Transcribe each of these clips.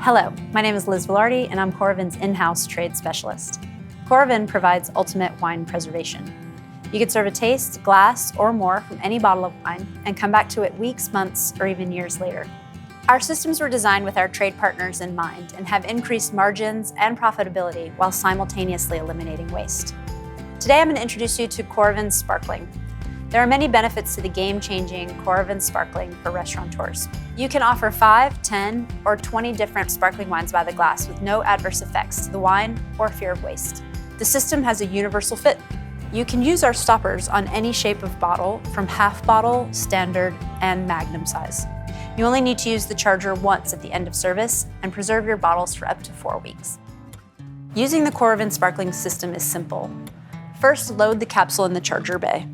Hello, my name is Liz Vilardi, and I'm Coravin's in-house trade specialist. Coravin provides ultimate wine preservation. You can serve a taste, glass, or more from any bottle of wine and come back to it weeks, months, or even years later. Our systems were designed with our trade partners in mind and have increased margins and profitability while simultaneously eliminating waste. Today I'm going to introduce you to Coravin Sparkling. There are many benefits to the game-changing Coravin Sparkling for restaurateurs. You can offer 5, 10, or 20 different sparkling wines by the glass with no adverse effects to the wine or fear of waste. The system has a universal fit. You can use our stoppers on any shape of bottle, from half bottle, standard, and magnum size. You only need to use the charger once at the end of service and preserve your bottles for up to 4 weeks. Using the Coravin Sparkling system is simple. First, load the capsule in the charger bay.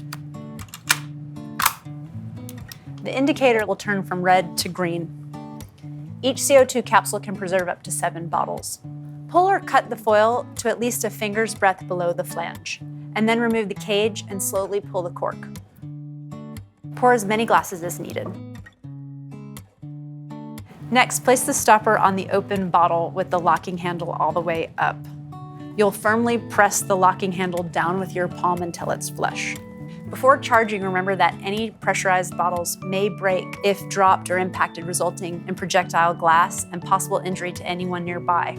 The indicator will turn from red to green. Each CO2 capsule can preserve up to 7 bottles. Pull or cut the foil to at least a finger's breadth below the flange, and then remove the cage and slowly pull the cork. Pour as many glasses as needed. Next, place the stopper on the open bottle with the locking handle all the way up. You'll firmly press the locking handle down with your palm until it's flush. Before charging, remember that any pressurized bottles may break if dropped or impacted, resulting in projectile glass and possible injury to anyone nearby.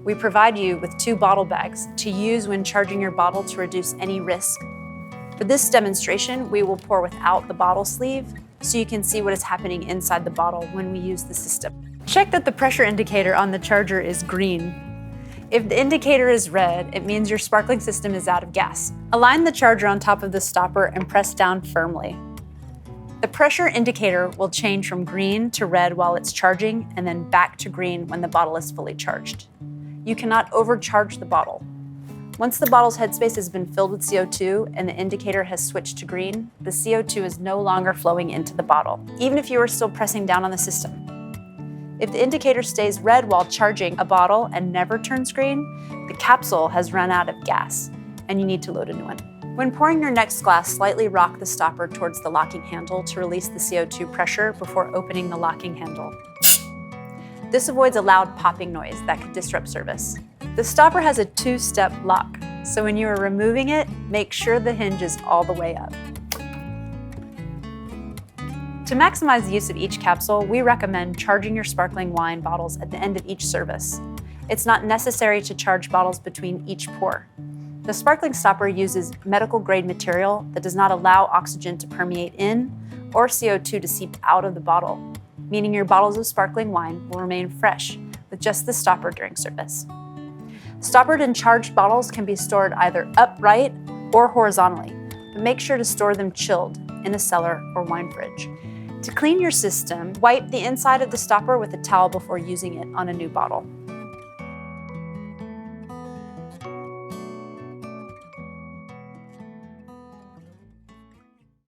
We provide you with 2 bottle bags to use when charging your bottle to reduce any risk. For this demonstration, we will pour without the bottle sleeve so you can see what is happening inside the bottle when we use the system. Check that the pressure indicator on the charger is green. If the indicator is red, it means your sparkling system is out of gas. Align the charger on top of the stopper and press down firmly. The pressure indicator will change from green to red while it's charging, and then back to green when the bottle is fully charged. You cannot overcharge the bottle. Once the bottle's headspace has been filled with CO2 and the indicator has switched to green, the CO2 is no longer flowing into the bottle, even if you are still pressing down on the system. If the indicator stays red while charging a bottle and never turns green, the capsule has run out of gas and you need to load a new one. When pouring your next glass, slightly rock the stopper towards the locking handle to release the CO2 pressure before opening the locking handle. This avoids a loud popping noise that could disrupt service. The stopper has a 2-step lock, so when you are removing it, make sure the hinge is all the way up. To maximize the use of each capsule, we recommend charging your sparkling wine bottles at the end of each service. It's not necessary to charge bottles between each pour. The sparkling stopper uses medical-grade material that does not allow oxygen to permeate in or CO2 to seep out of the bottle, meaning your bottles of sparkling wine will remain fresh with just the stopper during service. Stoppered and charged bottles can be stored either upright or horizontally, but make sure to store them chilled in a cellar or wine fridge. To clean your system, wipe the inside of the stopper with a towel before using it on a new bottle.